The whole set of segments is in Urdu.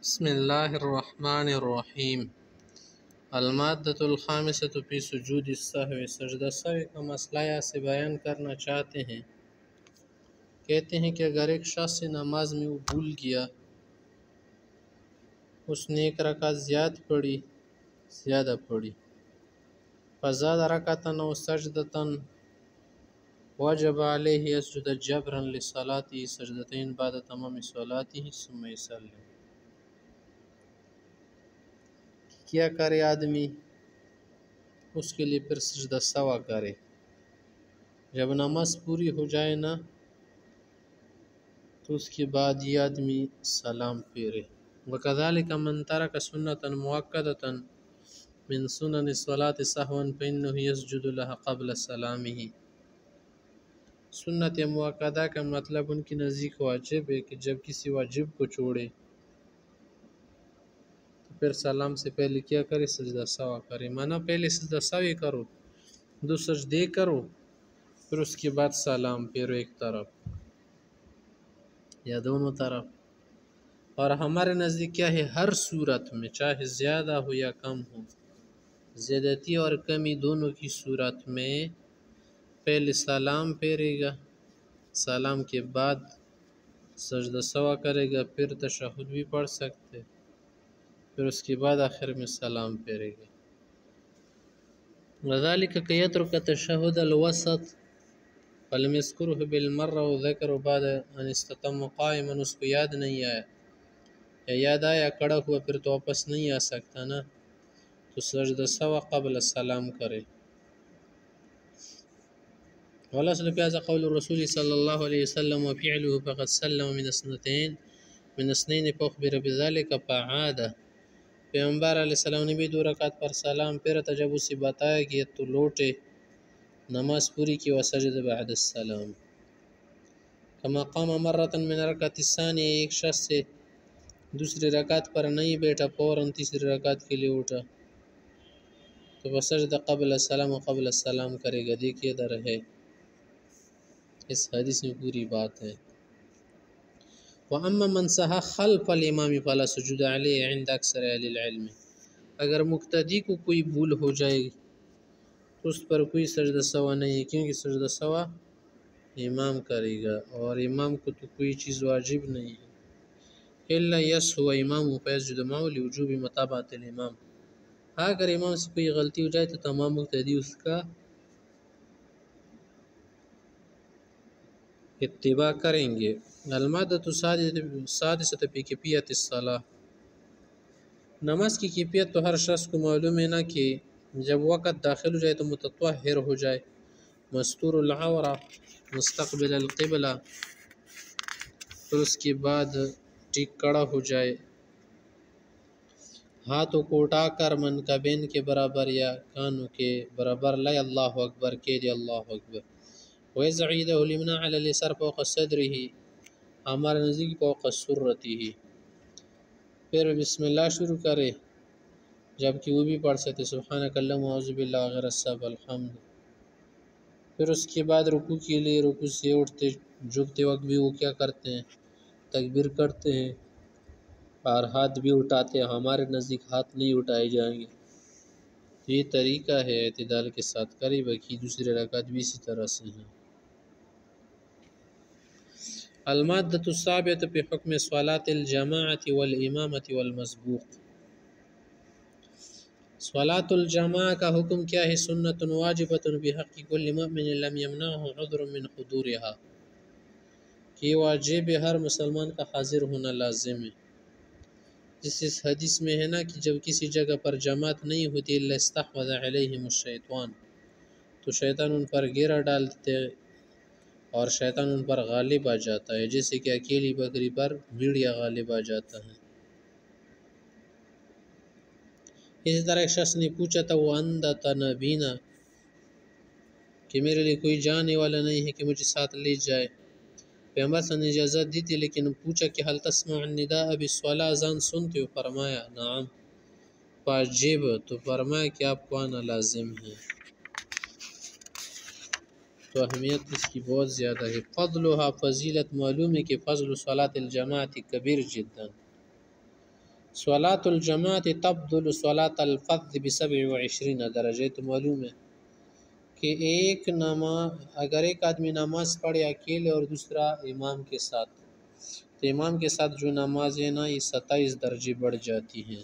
بسم الله الرحمن الرحیم المادة الخامسة فی سجود السہو، سجدہ سہو کا مسئلہ یہاں سے بیان کرنا چاہتے ہیں۔ کہتے ہیں کہ اگر ایک شخص نماز میں وہ بھول گیا، اس نے ایک رکعت زیادہ پڑھی فزاد رکعتاً و سجدتاً وجب علیہ یسجد جبرا لصلاته سجدتین بعد تمام صلاته ثم یسلم۔ کیا کرے آدمی؟ اس کے لیے پھر سجدہ سوا کرے۔ جب نماز پوری ہو جائے نا تو اس کے بعد یہ آدمی سلام پھیرے۔ وَكَذَلِكَ مَنْ تَرَكَ سُنَّةً مُؤَكَّدَةً مِنْ سُنَنِ الصَّلَاةِ سَهْوًا فَإِنَّهُ يَسْجُدُ لَهَا قَبْلَ سَلَامِهِ۔ سنت مؤکدہ کا مطلب ان کی نزدیک واجب ہے کہ جب کسی واجب کو چھوڑے تو پھر سلام سے پہلے کیا کرے؟ سجدہ سوا کرے۔ مانا پہلے سجدہ سوی کرو، دو سجدے کرو، پھر اس کے بعد سلام پھیرو، ایک طرف یا دونوں طرف۔ اور ہمارے نزدیک کیا ہے؟ ہر صورت میں چاہے زیادہ ہو یا کم ہو، زیادتی اور کمی دونوں کی صورت میں پہلے سلام پھیرے گا، سلام کے بعد سجدہ سوا کرے گا، پھر تشہد بھی پڑھ سکتے، پھر اس کے بعد آخر میں سلام پھیرے گا۔ وَذَلِكَ كَيْ يَتْرُكَ التَّشَهُّدَ الْوَسَطَ فَلَمْ يَذْكُرْهُ بِالْمَرَّةِ وَذَكَرَهُ بَعْدَ أَنِ اسْتَتَمَّ قَائِمًا، اس کو یاد نہیں آیا یا یاد آیا کھڑا ہوا پھر تو واپس نہیں آ سکتا نا، تو سجدہ سوا قبل السلام کرے۔ والأصل في هذا قول الرسول صلى الله عليه وسلم وفعله فقد سلم من اثنين فأخبر بذلك فعاد۔ پیغمبر علیہ السلام نے بھی 2 رکعت پر سلام پھیرا تھا، جب اسے بتایا کہ تو لوٹے، نماز پوری کی، وسجد بعد السلام۔ کما قام مرة من الرکعة الثانية، ایک شخص سے دوسری رکعت پر نہیں بیٹھا، فوراً تیسری رکعت کے لیے اٹھا تو وسجد قبل السلام و قبل السلام کرے گا۔ دیکھیے ادھر ہے، اس حدیث میں پوری بات ہے۔ وَأَمَّا مَنْ سَهَا خَلْفَ الْإِمَامِ فَلَا سُجُودَ عَلَيْهِ عِنْدَ أَكْثَرِ أَهْلِ الْعِلْمِ۔ اگر مقتدی کو کوئی بھول ہو جائے تو اس پر کوئی سجدہ سوا نہیں ہے، کیونکہ سجدہ سوا امام کرے گا اور امام کو تو کوئی چیز واجب نہیں ہے۔ إِلَّا يَسْهُوَ إِمَامُهُ فَيَسْجُدُ مَعَهُ لِوُجُوبِ مُتَابَعَةِ الْإِمَامِ۔ اگر امام سے کوئی غلطی ہو جائے تو تمام مقتدی اس کا اتباع کریں گے۔ المادۃ السادسۃ فی کیفیت الصلاۃ، نماز کی کیفیت تو ہر شخص کو معلوم ہے نا کہ جب وقت داخل ہو جائے تو متطہر ہو جائے، مستور العورہ، مستقبل القبلہ، پھر اس کے بعد ٹھیک کھڑا ہو جائے، ہاتھوں کو اٹھا کر منکبین کے برابر یا کانوں کے برابر لائے، اللہ اکبر کہہ دے، اللہ اکبر۔ وَيَضَعُ يَدَهُ الْيُمْنَىٰ عَلَى الْيَسَارِ فَوْقَ صَدْرِهِ، ہمارے نزدیک فوق سرته، پھر بسم اللہ شروع کرے، جبکہ وہ بھی پڑھ سکتے سبحانک اللہم اعوذ باللہ وغیرہ سب الحمد۔ پھر اس کے بعد رکوع کے لیے رکوع سے اٹھتے جھکتے وقت بھی وہ کیا کرتے ہیں؟ تکبیر کرتے ہیں اور ہاتھ بھی اٹھاتے ہیں۔ ہمارے نزدیک ہاتھ نہیں اٹھائے جائیں گے، یہ طریقہ ہے اعتدال کے ساتھ کرے، باقی دوسرے رکعت بھی اسی طرح سے ہیں۔ المادۃ السابعۃ فی حکم صلاۃ الجماعۃ والامامۃ والمسبوق، صلاۃ الجماعہ کا حکم کیا ہے؟ سنت واجبۃ فی حق کل مؤمن لم یمنعہ عذر من حضورها، کہ واجب ہر مسلمان کا حاضر ہونا لازم ہے۔ جس اس حدیث میں ہے نا کہ جب کسی جگہ پر جماعت نہیں ہوتی الا استحوذ علیہم الشیطان، تو شیطان ان پر گھیرا ڈالتے اور شیطان ان پر غالب آ جاتا ہے، جیسے کہ اکیلی بکری پر بھیڑیا غالب آ جاتا ہے۔ اسی طرح ایک شخص نے پوچھا تھا وہ اندھا نبینا، کہ میرے لیے کوئی جانے والا نہیں ہے کہ مجھے ساتھ لے جائے۔ پیغمبر صلی اللہ علیہ وسلم نے اجازت دی تھی، لیکن پوچھا کہ حل تسمع النداء بالصلاۃ، اذان سنتے ہو؟ فرمایا نعم واجب، تو فرمایا کہ آپ کو آنا لازم ہے۔ تو اہمیت اس کی بہت زیادہ ہے۔ فضلها، فضیلت معلوم ہے کہ فضل صلاۃ الجماعت کبیر جدا، صلاۃ الجماعت تبدل صلاۃ الفرد ب27 درجے. تو معلوم ہے کہ اگر ایک آدمی نماز پڑھے اکیلے اور دوسرا امام کے ساتھ، تو امام کے ساتھ جو نماز ہے نا یہ 27 درجے بڑھ جاتی ہیں.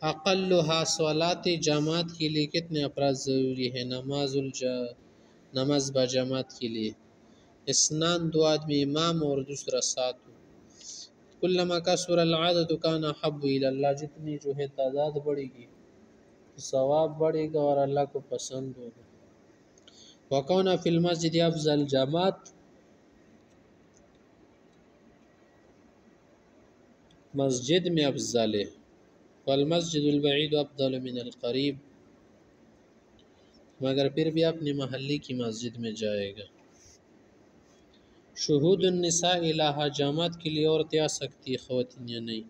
اقلها صلاۃ جماعت کے لیے کتنے افراد ضروری ہیں؟ نماز با جماعت کے لیے اسنان، 2 آدمی امام اور دوسرا ساتھ ہو. کلما کثر العدد کان احب الی اللہ، جتنی جو ہے تعداد بڑھے گی ثواب بڑھے گا اور اللہ کو پسند ہوگا. وکون فی المسجد افضل، جماعت مسجد میں افضل ہے. والمسجد البعید افضل من القریب، مگر پھر بھی اپنے محلے کی مسجد میں جائے گا. شہود النساء الہا، جماعت کے لیے عورتیں آ سکتی ہے خواتین یا نہیں؟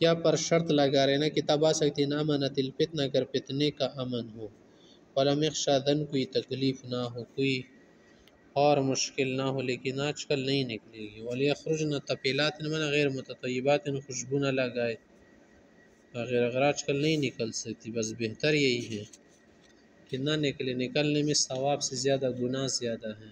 یا پر شرط لگا رہے نا کہ تب آ سکتی نا امنت الفتنہ، اگر فتنے کا امن ہو. ولم یخشی دن، کوئی تکلیف نہ ہو، کوئی اور مشکل نہ ہو. لیکن آج کل نہیں نکلے گی. ولیخرجن تفیلات، من غیر متطیبات، خوشبو نہ لگائے اگر آج کل نہیں نکل سکتی. بس بہتر یہی ہے کہ نہ نکلے، نکلنے میں ثواب سے زیادہ گناہ زیادہ ہے.